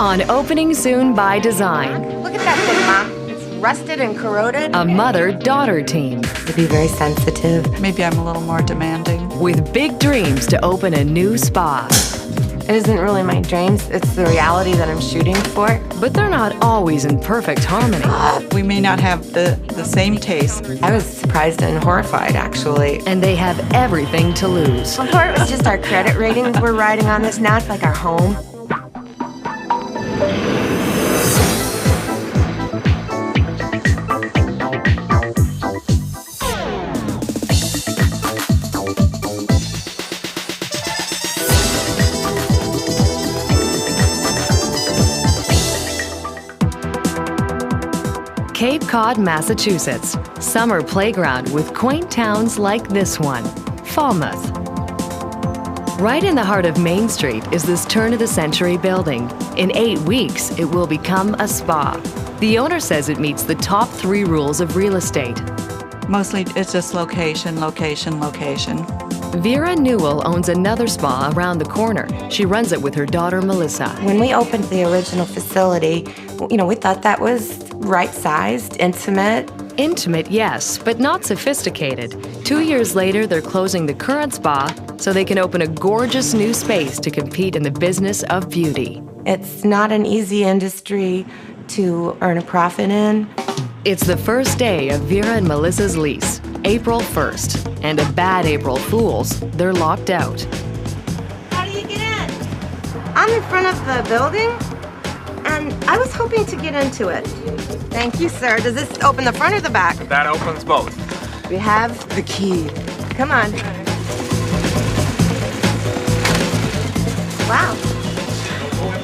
On Opening Soon by Design. Look at that thing, Mom. It's rusted and corroded. A mother-daughter team. To be very sensitive. Maybe I'm a little more demanding. With big dreams to open a new spa. It isn't really my dreams, it's the reality that I'm shooting for. But they're not always in perfect harmony. We may not have the same taste. I was surprised and horrified, actually. And they have everything to lose. Before it was just our credit ratings we're riding on this, now it's like our home. Cape Cod, Massachusetts. Summer playground with quaint towns like this one, Falmouth. Right in the heart of Main Street is this turn-of-the-century building. In 8 weeks, it will become a spa. The owner says it meets the top 3 rules of real estate. Mostly it's just location, location, location. Vera Newell owns another spa around the corner. She runs it with her daughter, Melissa. When we opened the original facility, we thought that was right-sized, intimate. Intimate, yes, but not sophisticated. 2 years later, they're closing the current spa so they can open a gorgeous new space to compete in the business of beauty. It's not an easy industry to earn a profit in. It's the first day of Vera and Melissa's lease, April 1st. And a bad April Fool's, they're locked out. How do you get in? I'm in front of the building, and I was hoping to get into it. Thank you, sir. Does this open the front or the back? That opens both. We have the key. Come on. Wow.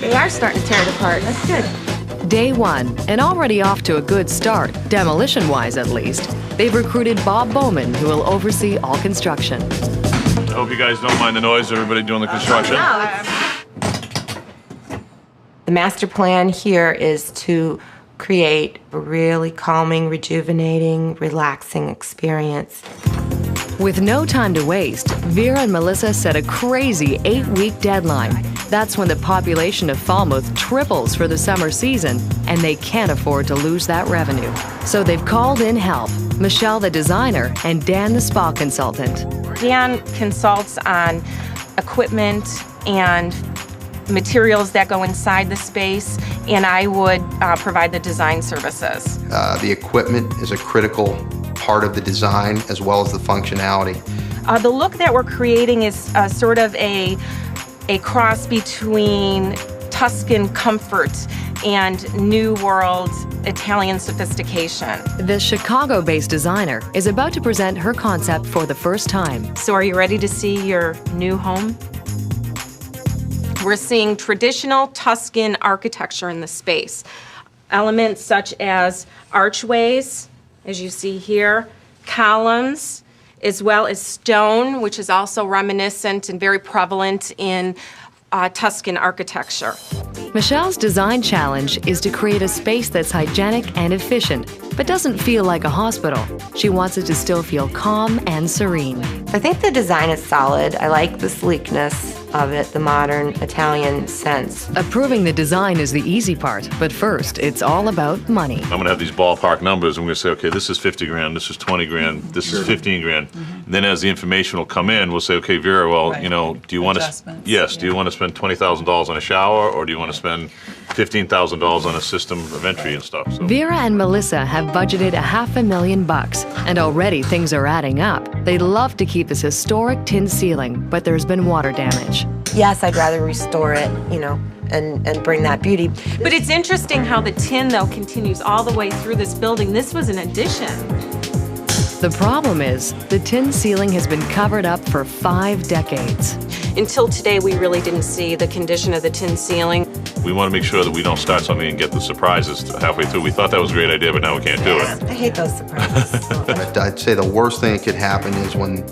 They are starting to tear it apart. That's good. Day 1, and already off to a good start, demolition-wise at least. They've recruited Bob Bowman, who will oversee all construction. I hope you guys don't mind the noise, everybody doing the construction. The master plan here is to create a really calming, rejuvenating, relaxing experience. With no time to waste, Vera and Melissa set a crazy 8-week deadline. That's when the population of Falmouth triples for the summer season, and they can't afford to lose that revenue. So they've called in help, Michelle the designer and Dan the spa consultant. Dan consults on equipment and materials that go inside the space, and I would provide the design services. The equipment is a critical part of the design as well as the functionality. The look that we're creating is sort of a cross between Tuscan comfort and New World Italian sophistication. The Chicago-based designer is about to present her concept for the first time. So are you ready to see your new home? We're seeing traditional Tuscan architecture in the space. Elements such as archways, as you see here, columns, as well as stone, which is also reminiscent and very prevalent in Tuscan architecture. Michelle's design challenge is to create a space that's hygienic and efficient, but doesn't feel like a hospital. She wants it to still feel calm and serene. I think the design is solid. I like the sleekness of it, the modern Italian sense. Approving the design is the easy part, but first, it's all about money. I'm gonna have these ballpark numbers, and we're gonna say, okay, this is 50 grand, this is 20 grand, this is 15 grand. And then as the information will come in, we'll say, okay, Vera, well, Right. do you want to, Adjustments, do you want to spend $20,000 on a shower, or do you want to spend $15,000 on a system of entry and stuff? So. Vera and Melissa have budgeted $500,000, and already things are adding up. They'd love to keep this historic tin ceiling, but there's been water damage. Yes, I'd rather restore it, and bring that beauty. But it's interesting how the tin, though, continues all the way through this building. This was an addition. The problem is, the tin ceiling has been covered up for 5 decades. Until today, we really didn't see the condition of the tin ceiling. We want to make sure that we don't start something and get the surprises halfway through. We thought that was a great idea, but now we can't do it. I hate those surprises. But I'd say the worst thing that could happen is when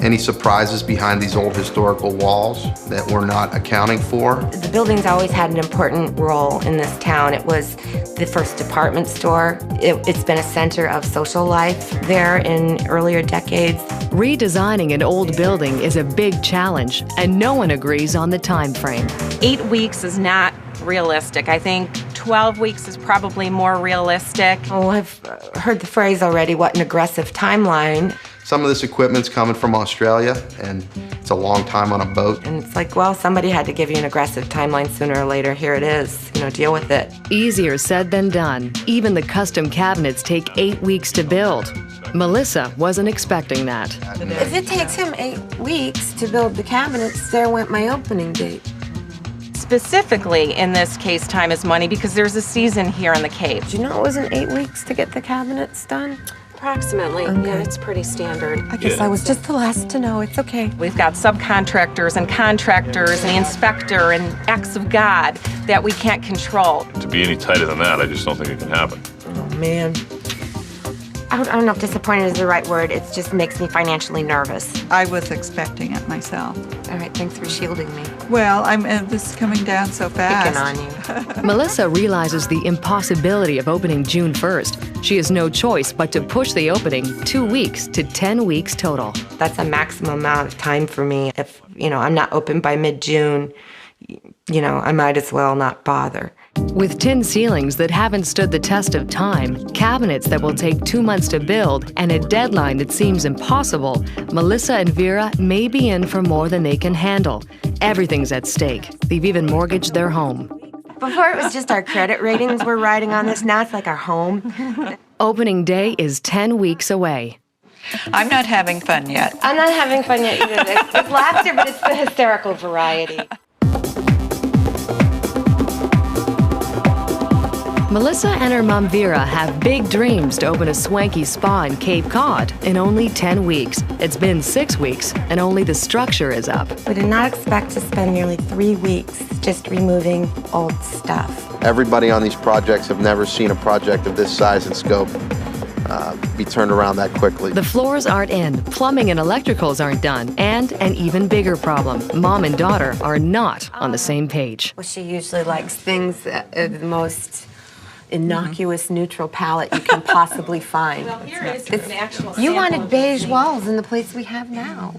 Any surprises behind these old historical walls that we're not accounting for? The building's always had an important role in this town. It was the first department store. It's been a center of social life there in earlier decades. Redesigning an old building is a big challenge, and no one agrees on the time frame. 8 weeks is not realistic. I think 12 weeks is probably more realistic. Oh, I've heard the phrase already, what an aggressive timeline. Some of this equipment's coming from Australia, and it's a long time on a boat. And it's like, well, somebody had to give you an aggressive timeline sooner or later. Here it is, deal with it. Easier said than done. Even the custom cabinets take 8 weeks to build. Melissa wasn't expecting that. If it takes him 8 weeks to build the cabinets, there went my opening date. Specifically, in this case, time is money because there's a season here in the Cape. Did you know it wasn't 8 weeks to get the cabinets done? Approximately, yeah, it's pretty standard. I guess I was just the last to know. It's okay. We've got subcontractors and contractors and the inspector and acts of God that we can't control. To be any tighter than that, I just don't think it can happen. Oh, man. I don't know if disappointed is the right word. It just makes me financially nervous. I was expecting it myself. All right, thanks for shielding me. Well, this is coming down so fast. Picking on you. Melissa realizes the impossibility of opening June 1st. She has no choice but to push the opening 2 weeks to 10 weeks total. That's a maximum amount of time for me. If, I'm not open by mid-June, I might as well not bother. With tin ceilings that haven't stood the test of time, cabinets that will take 2 months to build, and a deadline that seems impossible, Melissa and Vera may be in for more than they can handle. Everything's at stake. They've even mortgaged their home. Before it was just our credit ratings we're riding on this. Now it's like our home. Opening day is 10 weeks away. I'm not having fun yet. I'm not having fun yet either. It's laughter, but it's the hysterical variety. Melissa and her mom Vera have big dreams to open a swanky spa in Cape Cod in only 10 weeks. It's been 6 weeks, and only the structure is up. We did not expect to spend nearly 3 weeks just removing old stuff. Everybody on these projects have never seen a project of this size and scope be turned around that quickly. The floors aren't in, plumbing and electricals aren't done, and an even bigger problem. Mom and daughter are not on the same page. Well, she usually likes things that are the most innocuous, neutral palette you can possibly find. Well, here is an actual You sample wanted of beige the- walls in the place we have now.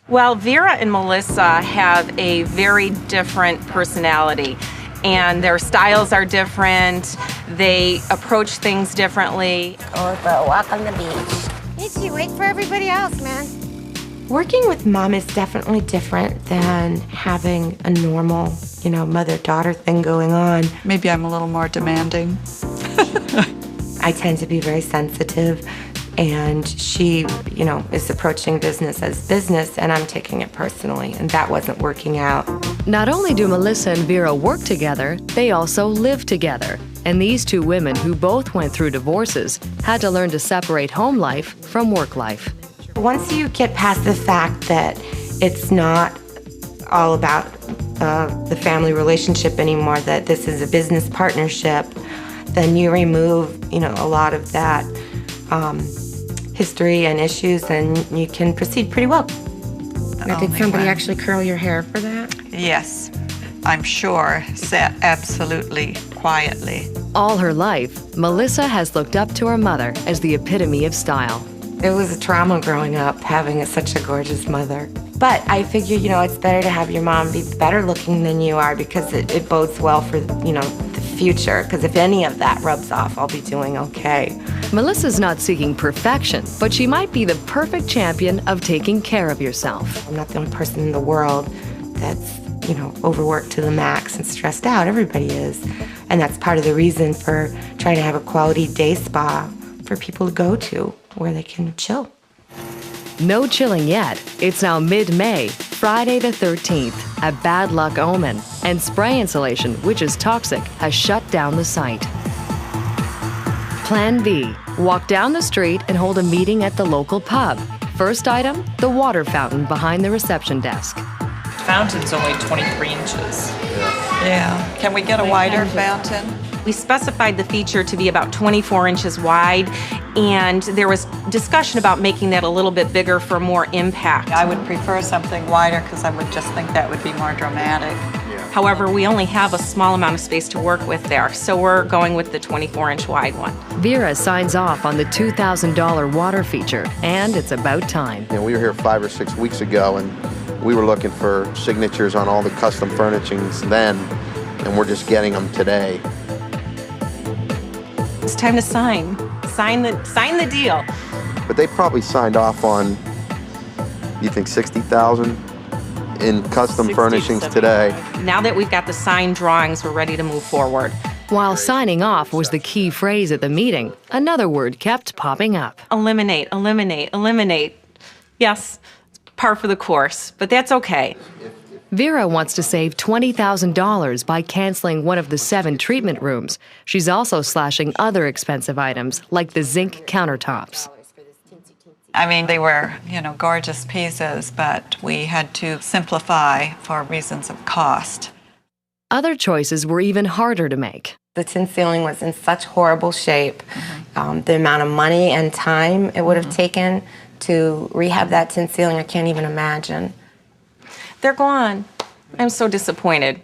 Well, Vera and Melissa have a very different personality, and their styles are different. They approach things differently. Or for a walk on the beach. Itchy, wait for everybody else, man. Working with Mom is definitely different than having a normal, mother-daughter thing going on. Maybe I'm a little more demanding. I tend to be very sensitive, and she, is approaching business as business, and I'm taking it personally, and that wasn't working out. Not only do Melissa and Vera work together, they also live together. And these two women, who both went through divorces, had to learn to separate home life from work life. Once you get past the fact that it's not all about the family relationship anymore, that this is a business partnership, then you remove, a lot of that history and issues, and you can proceed pretty well. Now, did somebody actually curl your hair for that? Yes, I'm sure, sat absolutely quietly. All her life, Melissa has looked up to her mother as the epitome of style. It was a trauma growing up, having such a gorgeous mother. But I figure, it's better to have your mom be better looking than you are, because it bodes well for, the future. Because if any of that rubs off, I'll be doing okay. Melissa's not seeking perfection, but she might be the perfect champion of taking care of yourself. I'm not the only person in the world that's, overworked to the max and stressed out. Everybody is. And that's part of the reason for trying to have a quality day spa for people to go to, where they can chill. No chilling yet. It's now mid-May, Friday the 13th, a bad luck omen, and spray insulation, which is toxic, has shut down the site. Plan B, walk down the street and hold a meeting at the local pub. First item, the water fountain behind the reception desk. Fountain's only 23 inches. Yeah. Can we get a wider fountain? We specified the feature to be about 24 inches wide, and there was discussion about making that a little bit bigger for more impact. I would prefer something wider because I would just think that would be more dramatic. However, we only have a small amount of space to work with there, so we're going with the 24-inch wide one. Vera signs off on the $2,000 water feature, and it's about time. You know, we were here 5 or 6 weeks ago, and we were looking for signatures on all the custom furnishings then, and we're just getting them today. It's time to sign the deal. But they probably signed off on, you think, 60,000 in custom 60, furnishings 75. today. Now that we've got the signed drawings, we're ready to move forward. While signing off was the key phrase at the meeting, another word kept popping up. Eliminate, eliminate, eliminate. Yes, it's par for the course, but that's okay. Vera wants to save $20,000 by canceling one of the 7 treatment rooms. She's also slashing other expensive items, like the zinc countertops. I mean, they were, gorgeous pieces, but we had to simplify for reasons of cost. Other choices were even harder to make. The tin ceiling was in such horrible shape. The amount of money and time it would have taken to rehab that tin ceiling, I can't even imagine. They're gone. I'm so disappointed,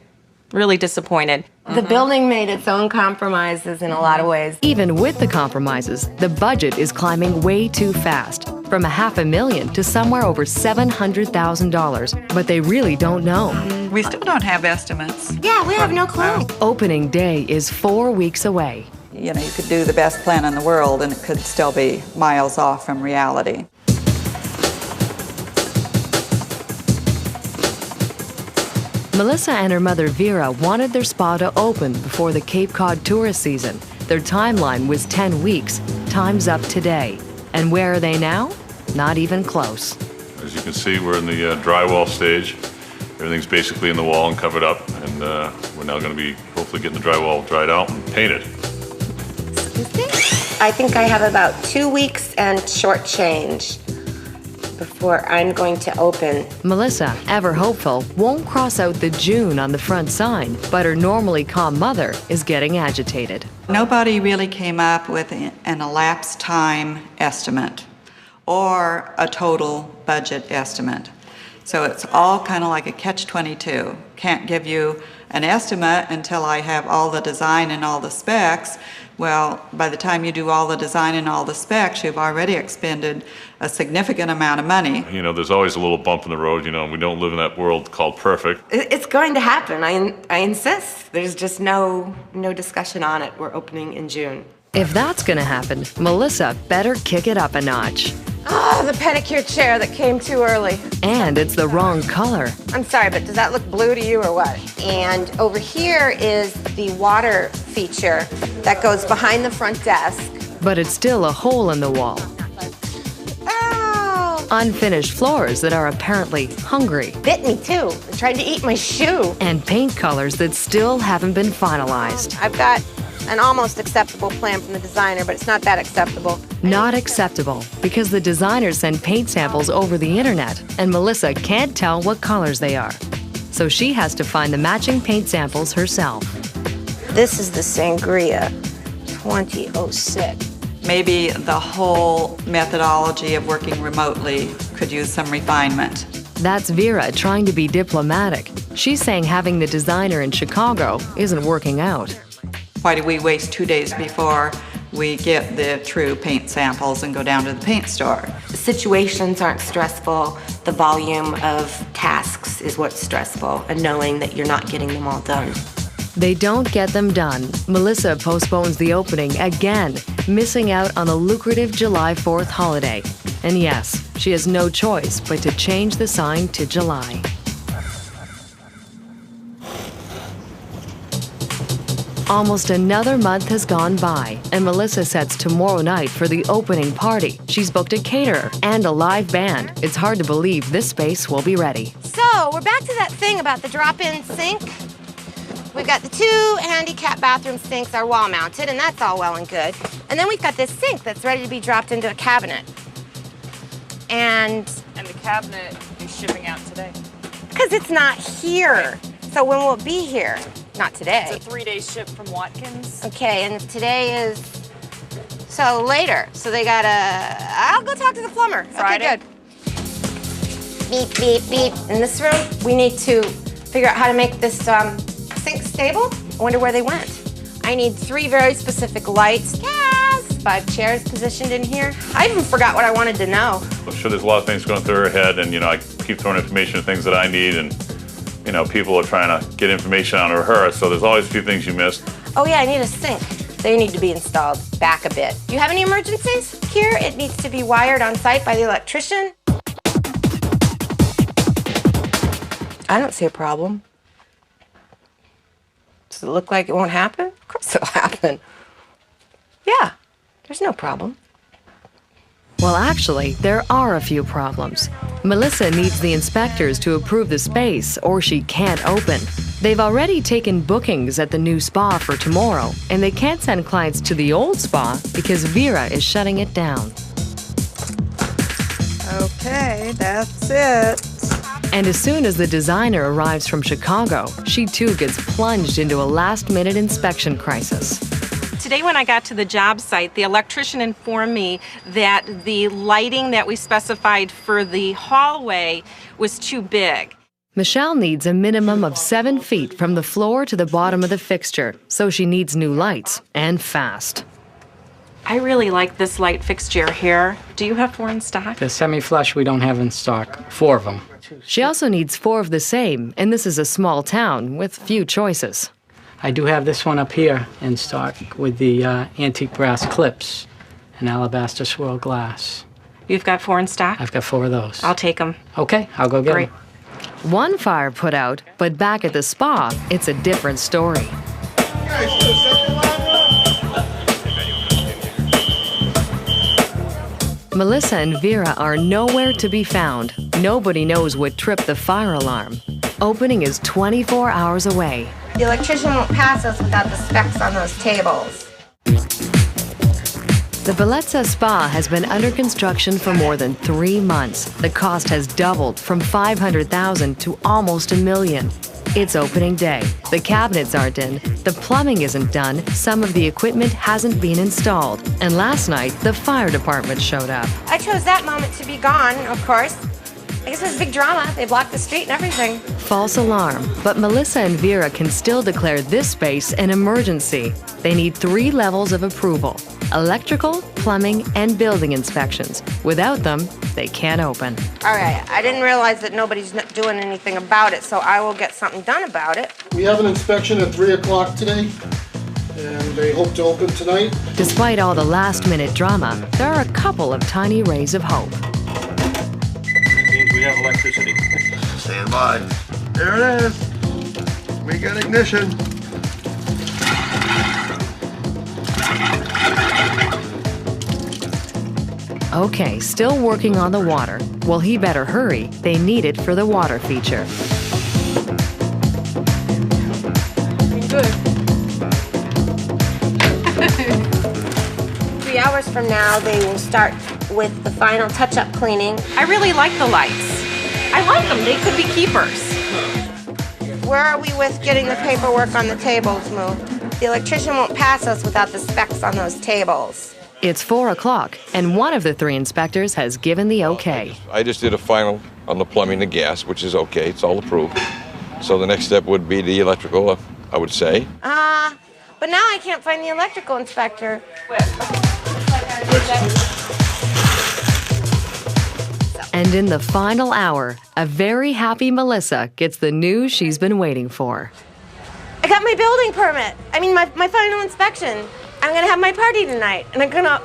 really disappointed. The building made its own compromises in a lot of ways. Even with the compromises, the budget is climbing way too fast, from $500,000 to somewhere over $700,000. But they really don't know. We still don't have estimates. Yeah, we have no clue. Opening day is 4 weeks away. You could do the best plan in the world and it could still be miles off from reality. Melissa and her mother Vera wanted their spa to open before the Cape Cod tourist season. Their timeline was 10 weeks. Time's up today. And where are they now? Not even close. As you can see, we're in the drywall stage. Everything's basically in the wall and covered up, and we're now going to be hopefully getting the drywall dried out and painted. I think I have about 2 weeks and short change before I'm going to open. Melissa, ever hopeful, won't cross out the June on the front sign, but her normally calm mother is getting agitated. Nobody really came up with an elapsed time estimate or a total budget estimate. So it's all kind of like a catch-22. Can't give you an estimate until I have all the design and all the specs. Well, by the time you do all the design and all the specs, you've already expended a significant amount of money. There's always a little bump in the road. We don't live in that world called perfect. It's going to happen. I insist. There's just no discussion on it. We're opening in June. If that's gonna happen, Melissa better kick it up a notch. Oh, the pedicure chair that came too early. And it's the wrong color. I'm sorry, but does that look blue to you or what? And over here is the water feature that goes behind the front desk. But it's still a hole in the wall. Oh! Unfinished floors that are apparently hungry. Bit me too. It tried to eat my shoe. And paint colors that still haven't been finalized. I've got an almost acceptable plan from the designer, but it's not that acceptable. Not acceptable, because the designers send paint samples over the internet, and Melissa can't tell what colors they are. So she has to find the matching paint samples herself. This is the Sangria 2006. Maybe the whole methodology of working remotely could use some refinement. That's Vera trying to be diplomatic. She's saying having the designer in Chicago isn't working out. Why do we waste 2 days before we get the true paint samples and go down to the paint store? Situations aren't stressful. The volume of tasks is what's stressful, and knowing that you're not getting them all done. They don't get them done. Melissa postpones the opening again, missing out on a lucrative July 4th holiday. And yes, she has no choice but to change the sign to July. Almost another month has gone by, and Melissa sets tomorrow night for the opening party. She's booked a caterer and a live band. It's hard to believe this space will be ready. So, we're back to that thing about the drop-in sink. We've got the 2 handicap bathroom sinks are wall-mounted, and that's all well and good. And then we've got this sink that's ready to be dropped into a cabinet. And the cabinet is shipping out today. because it's not here. So when will it be here? Not today. It's a 3-day ship from Watkins. Okay, and today is, so later. So they gotta, I'll go talk to the plumber. Friday. Okay, good. Beep, beep, beep. In this room, we need to figure out how to make this sink stable. I wonder where they went. I need 3 very specific lights. Yes! 5 chairs positioned in here. I even forgot what I wanted to know. I'm sure there's a lot of things going through her head, and I keep throwing information of things that I need, and people are trying to get information out of her, so there's always a few things you missed. Oh yeah, I need a sink. They need to be installed back a bit. Do you have any emergencies here? It needs to be wired on site by the electrician. I don't see a problem. Does it look like it won't happen? Of course it'll happen. Yeah, there's no problem. Well, actually, there are a few problems. Melissa needs the inspectors to approve the space or she can't open. They've already taken bookings at the new spa for tomorrow, and they can't send clients to the old spa because Vera is shutting it down. Okay, that's it. And as soon as the designer arrives from Chicago, she too gets plunged into a last-minute inspection crisis. Today when I got to the job site, the electrician informed me that the lighting that we specified for the hallway was too big. Michelle needs a minimum of 7 feet from the floor to the bottom of the fixture, so she needs new lights, and fast. I really like this light fixture here. Do you have 4 in stock? The semi-flush we don't have in stock, 4 of them. She also needs 4 of the same, and this is a small town with few choices. I do have this one up here in stock with the antique brass clips and alabaster swirl glass. You've got 4 in stock? I've got 4 of those. I'll take them. Okay, I'll go get Great. them. One fire put out, but back at the spa, it's a different story. Melissa and Vera are nowhere to be found. Nobody knows what tripped the fire alarm. Opening is 24 hours away. The electrician won't pass us without the specs on those tables. The Belleza spa has been under construction for more than 3 months. The cost has doubled from $500,000 to almost $1 million. It's opening day. The cabinets aren't in, the plumbing isn't done, some of the equipment hasn't been installed. And last night, the fire department showed up. I chose that moment to be gone, of course. I guess there's big drama. They blocked the street and everything. False alarm, but Melissa and Vera can still declare this space an emergency. They need 3 levels of approval: electrical, plumbing, and building inspections. Without them, they can't open. All right, I didn't realize that nobody's doing anything about it, so I will get something done about it. We have an inspection at 3 o'clock today, and they hope to open tonight. Despite all the last-minute drama, there are a couple of tiny rays of hope. Means we have electricity. Stand by. There it is. We got ignition. Okay, still working on the water. Well, he better hurry. They need it for the water feature. Good. 3 hours from now, they will start with the final touch-up cleaning. I really like the lights. I like them. They could be keepers. Where are we with getting the paperwork on the tables moved? The electrician won't pass us without the specs on those tables. It's 4 o'clock, and one of the 3 inspectors has given the okay. I just did a final on the plumbing and gas, which is okay. It's all approved. So the next step would be the electrical, I would say. But now I can't find the electrical inspector. And in the final hour, a very happy Melissa gets the news she's been waiting for. I got my building permit. I mean, my final inspection. I'm gonna have my party tonight, and I'm gonna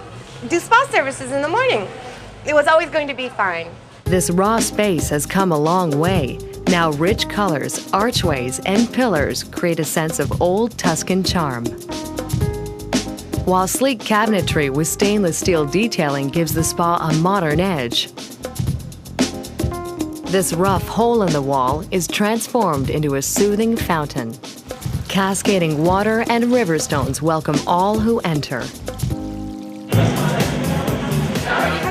do spa services in the morning. It was always going to be fine. This raw space has come a long way. Now rich colors, archways, and pillars create a sense of old Tuscan charm. While sleek cabinetry with stainless steel detailing gives the spa a modern edge, this rough hole in the wall is transformed into a soothing fountain. Cascading water and river stones welcome all who enter.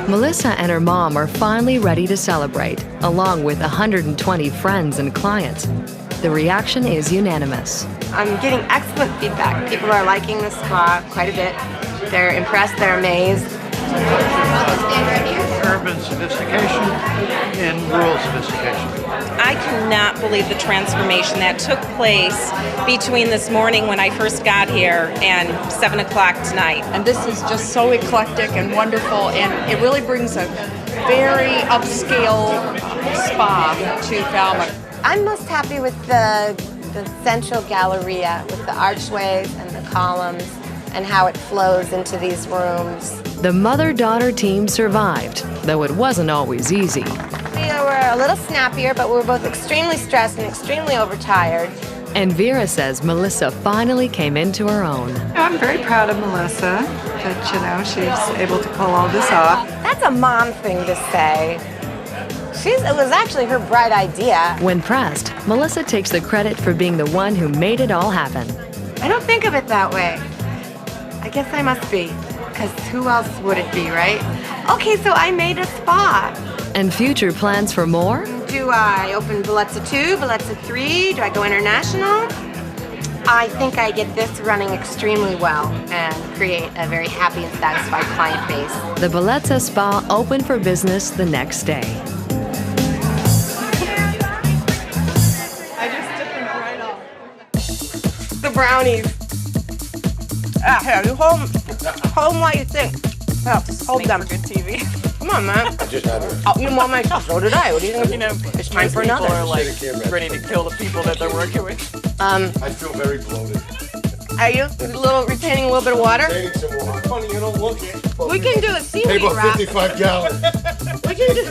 Melissa and her mom are finally ready to celebrate, along with 120 friends and clients. the reaction is unanimous. I'm getting excellent feedback. People are liking the spa quite a bit. They're impressed, they're amazed. Urban sophistication and rural sophistication. I cannot believe the transformation that took place between this morning when I first got here and 7 o'clock tonight. And this is just so eclectic and wonderful, and it really brings a very upscale spa to Falmouth. I'm most happy with the central galleria, with the archways and the columns and how it flows into these rooms. The mother-daughter team survived, though it wasn't always easy. We were a little snappier, but we were both extremely stressed and extremely overtired. And Vera says Melissa finally came into her own. I'm very proud of Melissa that, she's able to pull all this off. That's a mom thing to say. It was actually her bright idea. When pressed, Melissa takes the credit for being the one who made it all happen. I don't think of it that way. I guess I must be, because who else would it be, right? Okay, so I made a spa. And future plans for more? Do I open Belleza 2, Belleza 3? Do I go international? I think I get this running extremely well and create a very happy and satisfied client base. The Belleza Spa opened for business the next day. I just dipped them right off. The brownies. Here, you hold them while you think. Hold them. Good TV. Come on, man. I just had her. Oh, you want my stuff? So did I. What do you think? It's time for another. People are like ready to kill the people that they're working with. I feel very bloated. Are you retaining a little bit of water? Taking some water. Funny, you don't look it. We can do a seaweed Table wrap. 55 gallons. We can do.